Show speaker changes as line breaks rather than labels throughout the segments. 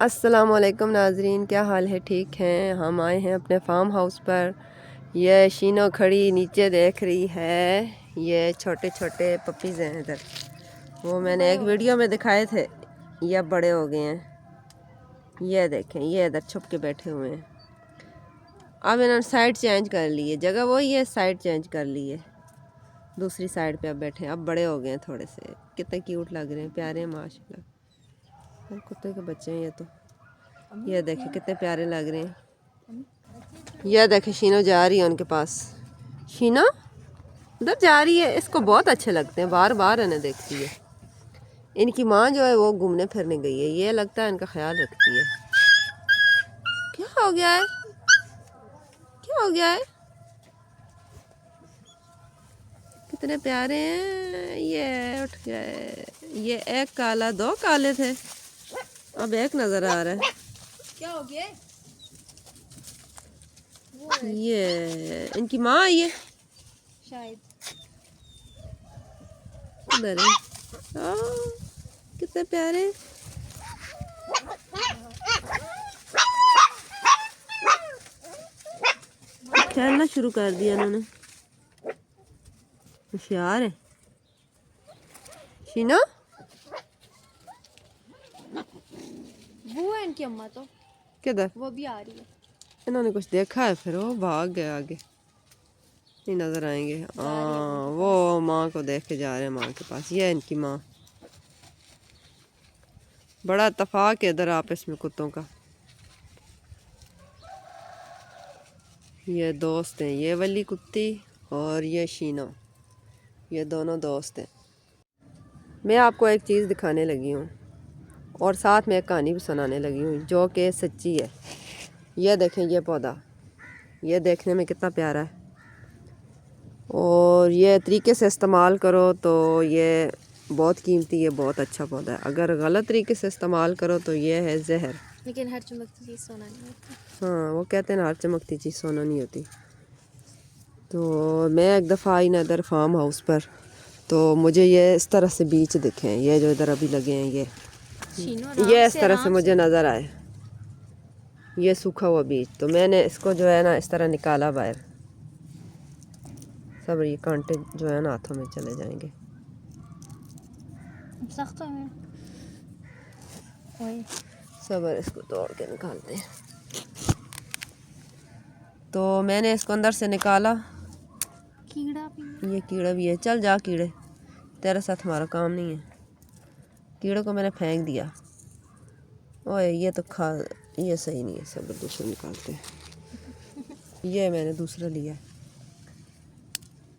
अस्सलाम वालेकुम नाजरीन, क्या हाल है? ठीक हैं। हम आए हैं अपने फार्म हाउस पर। ये शीनो खड़ी नीचे देख रही है। ये छोटे छोटे पपीज़ हैं इधर। वो मैंने एक वीडियो में दिखाए थे, ये अब बड़े हो गए हैं। ये देखें, ये इधर छुप के बैठे हुए हैं। अब इन्होंने साइड चेंज कर ली है, जगह वही है, साइड चेंज कर ली है। दूसरी साइड पे अब बैठे हैं। अब बड़े हो गए हैं थोड़े से। कितने क्यूट लग रहे हैं, प्यारे हैं माशाल्लाह। कुत्ते के बच्चे हैं ये तो। ये देखें कितने प्यारे लग रहे हैं। यह देखें शीनो जा रही है उनके पास। शीनो उधर जा रही है। इसको बहुत अच्छे लगते हैं, बार बार इन्हें देखती है। इनकी माँ जो है वो घूमने फिरने गई है, ये लगता है इनका ख्याल रखती है। क्या हो गया है? क्या हो गया है? कितने प्यारे हैं। ये उठ गए। ये एक काला, दो काले थे, अब एक नजर आ रहा है।
क्या हो गया?
ये इनकी माँ आई है
शायद।
उधर है। कितने प्यारे। खेलना शुरू कर दिया इन्होंने। होशियार है शीना।
वो है इनकी अम्मा तो।
किधर?
वो भी आ रही है।
इन्होंने कुछ देखा है, फिर वो भाग गए आगे। नहीं नजर आएंगे। वो माँ को देख के जा रहे हैं, माँ के पास। ये है इनकी माँ। बड़ा इत्तेफाक है इधर आपस में कुत्तों का। ये दोस्त हैं, ये वाली कुत्ती और ये शीना, ये दोनों दोस्त हैं। मैं आपको एक चीज़ दिखाने लगी हूँ और साथ में एक कहानी भी सुनाने लगी हूँ जो कि सच्ची है। ये देखें, ये पौधा, ये देखने में कितना प्यारा है और ये तरीके से इस्तेमाल करो तो ये बहुत कीमती है, बहुत अच्छा पौधा है। अगर गलत तरीके से इस्तेमाल करो तो ये है जहर।
लेकिन हर चमकती चीज़ सोना नहीं होती।
हाँ, वो कहते हैं ना, हर चमकती चीज़ सोना नहीं होती। तो मैं एक दफ़ा आई ना इधर फार्म हाउस पर, तो मुझे ये इस तरह से बीज दिखे हैं, ये जो इधर अभी लगे हैं, ये इस तरह से मुझे नज़र आए, ये सूखा हुआ बीज। तो मैंने इसको जो है ना इस तरह निकाला बाहर। सब ये कांटे जो है ना हाथों में चले जाएंगे।
सख्त है।
सबर, इसको तोड़ के निकालते हैं। तो मैंने इसको अंदर से निकाला।
कीड़ा भी।
ये कीड़ा भी है। चल जा कीड़े, तेरे साथ हमारा काम नहीं है। कीड़े को मैंने फेंक दिया। ओए ये तो खा, ये सही नहीं है। सबर, दूसरा निकालते हैं। ये मैंने दूसरा लिया,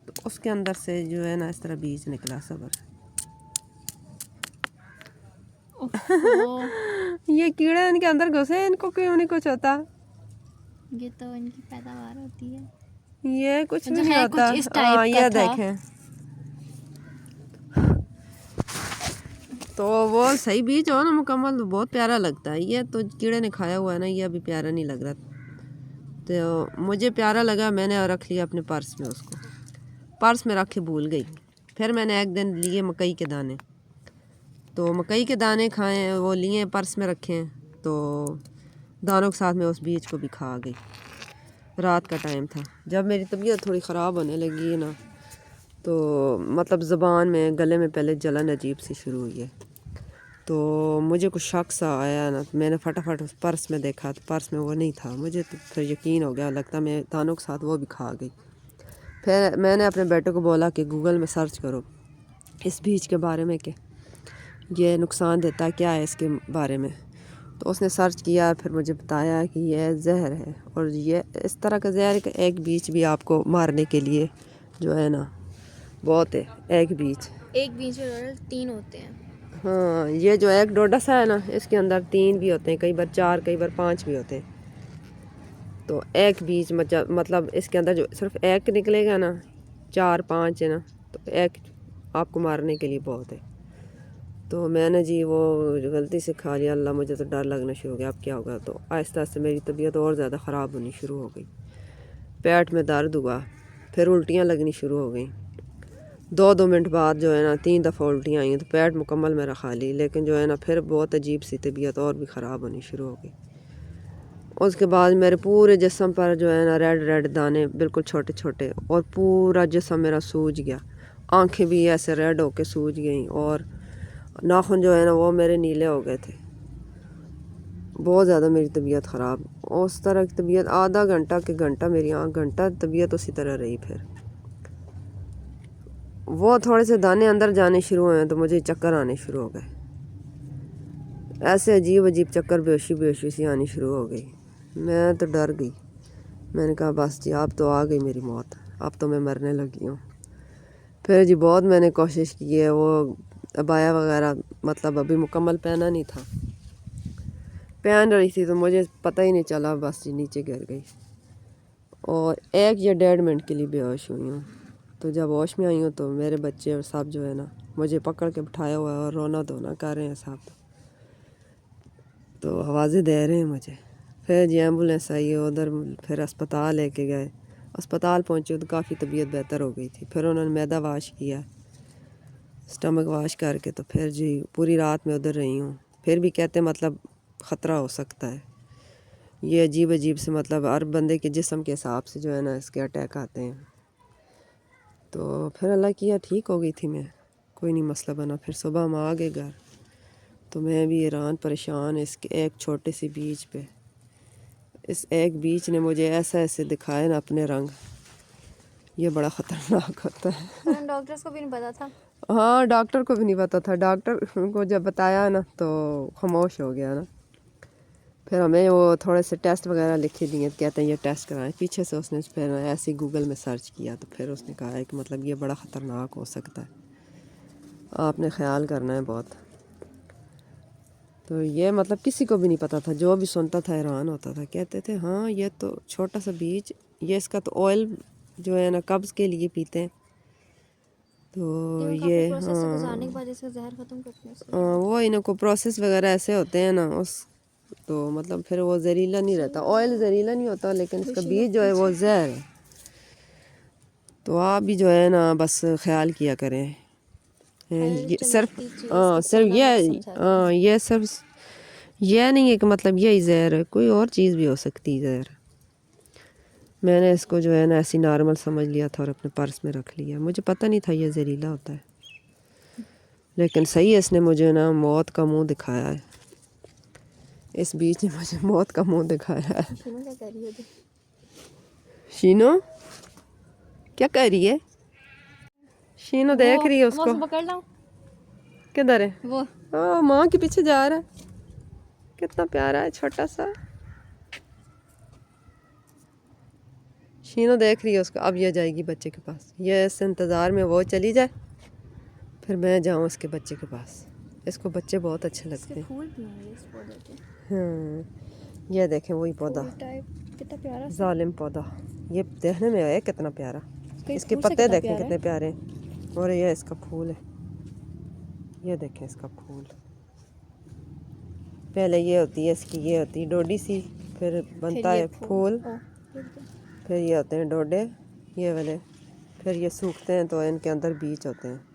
तो उसके अंदर से जो है ना इस तरह बीज निकला। सबर ये कीड़े इनके अंदर घुसे, इनको क्यों नहीं कुछ होता?
ये तो इनकी पैदावार होती है।
ये कुछ भी
मतलब
नहीं
है
होता।
कुछ इस टाइप का
ये
था।
देखें, तो वो सही बीज हो ना मुकम्मल तो बहुत प्यारा लगता है। ये तो कीड़े ने खाया हुआ है ना, ये अभी प्यारा नहीं लग रहा। तो मुझे प्यारा लगा, मैंने रख लिया अपने पर्स में। उसको पर्स में रख के भूल गई। फिर मैंने एक दिन लिए मकई के दाने, तो मकई के दाने खाए, वो लिए पर्स में रखे, तो दानों के साथ में उस बीज को भी खा गई। रात का टाइम था, जब मेरी तबीयत थोड़ी ख़राब होने लगी है ना, तो मतलब ज़ुबान में, गले में पहले जलन अजीब सी शुरू हुई है। तो मुझे कुछ शक सा आया ना, तो मैंने फटाफट उस पर्स में देखा, तो पर्स में वो नहीं था। मुझे तो फिर यकीन हो गया, लगता मैं दानों के साथ वो भी खा गई। फिर मैंने अपने बेटे को बोला कि गूगल में सर्च करो इस बीज के बारे में कि ये नुकसान देता है, क्या है इसके बारे में। तो उसने सर्च किया, फिर मुझे बताया कि यह जहर है, और ये इस तरह का जहर कि एक बीज भी आपको मारने के लिए जो है ना बहुत है। एक बीज
में 3 होते हैं।
हाँ, ये जो एक डोडा सा है ना, इसके अंदर 3 भी होते हैं, कई बार 4, कई बार 5 भी होते हैं। तो एक बीज मतलब इसके अंदर जो सिर्फ एक निकलेगा ना, 4 5 है ना, तो एक आपको मारने के लिए बहुत है। तो मैंने जी वो गलती से खा लिया। अल्लाह, मुझे तो डर लगना शुरू हो गया, अब क्या होगा। तो आहिस्ता आहिस्ता मेरी तबीयत और ज़्यादा ख़राब होनी शुरू हो गई। पेट में दर्द हुआ, फिर उल्टियाँ लगनी शुरू हो गई। 2 मिनट बाद जो है ना 3 दफ़ा उल्टियाँ आई, तो पेट मुकम्मल मेरा खाली, लेकिन जो है ना फिर बहुत अजीब सी तबीयत और भी ख़राब होनी शुरू हो गई। उसके बाद मेरे पूरे जिस्म पर जो है ना रेड रेड दाने बिल्कुल छोटे छोटे, और पूरा जिस्म मेरा सूज गया, आंखें भी ऐसे रेड होके सूज गई, और नाखून जो है ना वो मेरे नीले हो गए थे। बहुत ज़्यादा मेरी तबीयत ख़राब, उस तरह की तबीयत आधा घंटा के घंटा मेरी घंटा तबीयत उसी तरह रही। फिर वो थोड़े से दाने अंदर जाने शुरू हुए तो मुझे चक्कर आने शुरू हो गए, ऐसे अजीब अजीब चक्कर, बेहोशी बेहोशी सी आनी शुरू हो गई। मैं तो डर गई, मैंने कहा बस जी अब तो आ गई मेरी मौत, अब तो मैं मरने लगी हूँ। फिर जी बहुत मैंने कोशिश की है, वो अबाया वगैरह मतलब अभी मुकम्मल पहना नहीं था, पहन रही थी तो मुझे पता ही नहीं चला, बस जी नीचे गिर गई और 1 या 1.5 मिनट के लिए बेहोश हुई हूँ। तो जब होश में आई हूँ तो मेरे बच्चे और सब जो है ना मुझे पकड़ के बिठाया हुआ है और रोना धोना कर रहे हैं सब, तो आवाज़ें दे रहे हैं मुझे। फिर जी एम्बुलेंस आई है उधर, फिर अस्पताल लेके गए, अस्पताल पहुँचे तो काफ़ी तबीयत बेहतर हो गई थी। फिर उन्होंने मैदा वाश किया, स्टमक वाश करके, तो फिर जी पूरी रात में उधर रही हूँ। फिर भी कहते मतलब ख़तरा हो सकता है, ये अजीब अजीब से मतलब हर बंदे के जिस्म के हिसाब से जो है ना इसके अटैक आते हैं। तो फिर अल्लाह किया ठीक हो गई थी मैं, कोई नहीं मसला बना। फिर सुबह हम आ गए घर, तो मैं भी हैरान परेशान इसके एक छोटे सी बीच पे, इस एक बीच ने मुझे ऐसा ऐसे दिखाए ना अपने रंग, ये बड़ा ख़तरनाक होता है।
डॉक्टर्स को भी नहीं पता था।
हाँ डॉक्टर को भी नहीं पता था, डॉक्टर को जब बताया ना तो खामोश हो गया ना। फिर हमें वो थोड़े से टेस्ट वगैरह लिखे दिए, कहते हैं ये टेस्ट कराएं। पीछे से उसने फिर ऐसे ही गूगल में सर्च किया, तो फिर उसने कहा है कि मतलब ये बड़ा ख़तरनाक हो सकता है, आपने ख्याल करना है बहुत। तो ये मतलब किसी को भी नहीं पता था, जो भी सुनता था हैरान होता था, कहते थे हाँ ये तो छोटा सा बीज, ये इसका तो ऑयल जो है ना कब्ज़ के लिए पीते हैं, तो ये
प्रोसेस से गुजारने के बाद इसका जहर खत्म करते हैं।
वो इनको प्रोसेस वगैरह ऐसे होते हैं ना उस, तो मतलब फिर वो जहरीला नहीं रहता, ऑयल जहरीला नहीं होता, लेकिन इसका बीज जो है वो जहर है। तो आप भी जो है ना बस ख्याल किया करें, ये सिर्फ सिर्फ ये सिर्फ ये नहीं है कि मतलब यही जहर है, कोई और चीज़ भी हो सकती है जहर। मैंने इसको जो है ना ऐसी नॉर्मल समझ लिया था और अपने पर्स में रख लिया, मुझे पता नहीं था ये जहरीला होता है। लेकिन सही है, इसने मुझे ना मौत का मुंह दिखाया है, इस बीच ने मुझे मौत का मुंह दिखाया है। शीनो क्या कर रही है? शीनो देख रही है उसको,
पकड़ लो।
किधर है
वो
माँ के पीछे जा रहा है, कितना प्यारा है छोटा सा। शीनो देख रही है उसको, अब ये जाएगी बच्चे के पास, ये इस इंतज़ार में वो चली जाए फिर मैं जाऊँ इसके बच्चे के पास। इसको बच्चे बहुत अच्छे लगते हैं।
फूल भी होंगे इस पौधे के।
हाँ ये देखें वही पौधा,
कितना प्यारा
जालिम पौधा, ये देखने में है कितना प्यारा, इसके पत्ते देखें कितने प्यारे हैं, और ये इसका फूल है, ये देखें इसका फूल। पहले ये होती है इसकी, ये होती है डोडी सी, फिर बनता है फूल, फिर ये होते हैं डोडे ये वाले, फिर ये सूखते हैं तो इनके अंदर बीज होते हैं।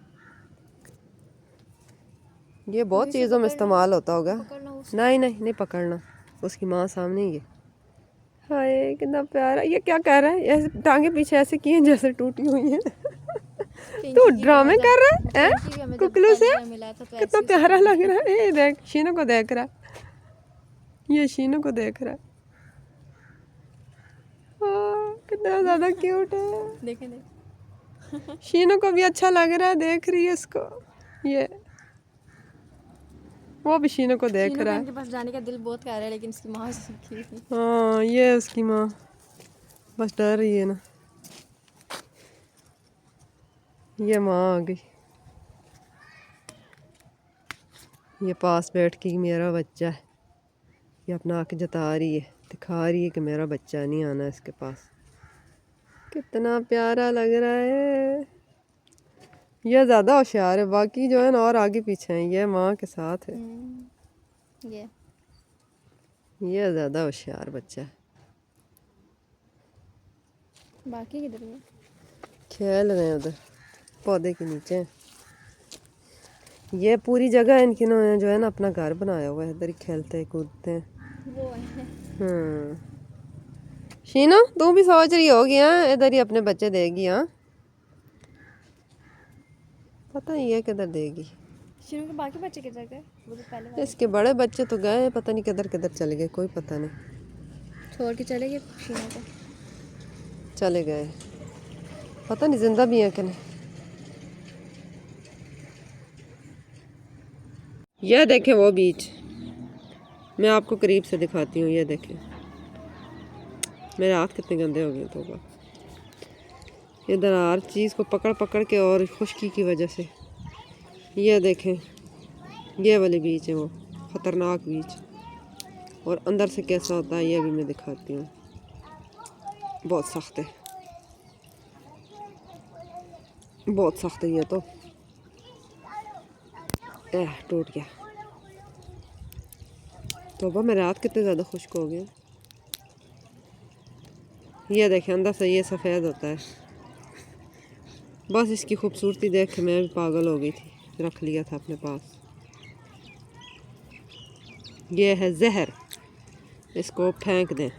ये बहुत चीज़ों में इस्तेमाल होता होगा। नहीं नहीं नहीं पकड़ना, उसकी माँ सामने ही है। हाय कितना प्यारा, ये क्या कर रहा है, ऐसे टांगे पीछे ऐसे किए जैसे टूटी हुई हैं। तू ड्रामे कर रहा है कुकलू से, कितना प्यारा लग रहा है। ये देख शीनो को देख रहा है, ये शीनो को देख रहा है, कितना ज़्यादा क्यूट है। देखें शीनो को भी अच्छा लग रहा है, देख रही है इसको, ये वो भी शीनो को देख रहा है। इनके पास जाने का दिल बहुत कर रहा है, लेकिन इसकी माँ हाँ ये उसकी माँ बस डर रही है ना, ये माँ आ गई, ये पास बैठ के मेरा बच्चा है, ये अपना आँख जता रही है, दिखा रही है कि मेरा बच्चा नहीं आना इसके पास। कितना प्यारा लग रहा है, ये ज़्यादा होशियार है, बाकी जो है ना और आगे पीछे हैं, ये माँ के साथ है। ये ज़्यादा होशियार बच्चा है।
बाकी किधर है?
खेल रहे हैं उधर। पौधे के नीचे। ये पूरी जगह इनकी इन्होंने जो है ना अपना घर बनाया हुआ है, इधर ही खेलते हैं कूदते हैं।
वो है।
शीना तू भी सोच रही होगी हाँ इधर ही अपने बच्चे देगी हाँ, पता नहीं है किधर देगी।
शिनू के बाकी बच्चे किधर गए? वो तो पहले वाले
इसके बड़े बच्चे तो गए, पता नहीं किधर किधर चले गए, कोई पता नहीं।
छोड़ के चले गए शीना को।
चले गए, पता नहीं जिंदा भी है कि नहीं। यह देखें वो बीच, मैं आपको करीब से दिखाती हूँ। ये देखें मेरे हाथ कितने गंदे हो गए। तो इधर हर चीज़ को पकड़ पकड़ के, और खुश्की की वजह से। ये देखें ये वाले बीज है वो ख़तरनाक बीज, और अंदर से कैसा होता है ये भी मैं दिखाती हूँ। बहुत सख्त है, बहुत सख्त है ये तो। टूट गया। तोबा मेरे हाथ कितने ज़्यादा खुश्क हो गए। ये देखें अंदर से ये सफ़ेद होता है। बस इसकी खूबसूरती देख के मैं भी पागल हो गई थी, रख लिया था अपने पास। ये है जहर, इसको फेंक दें।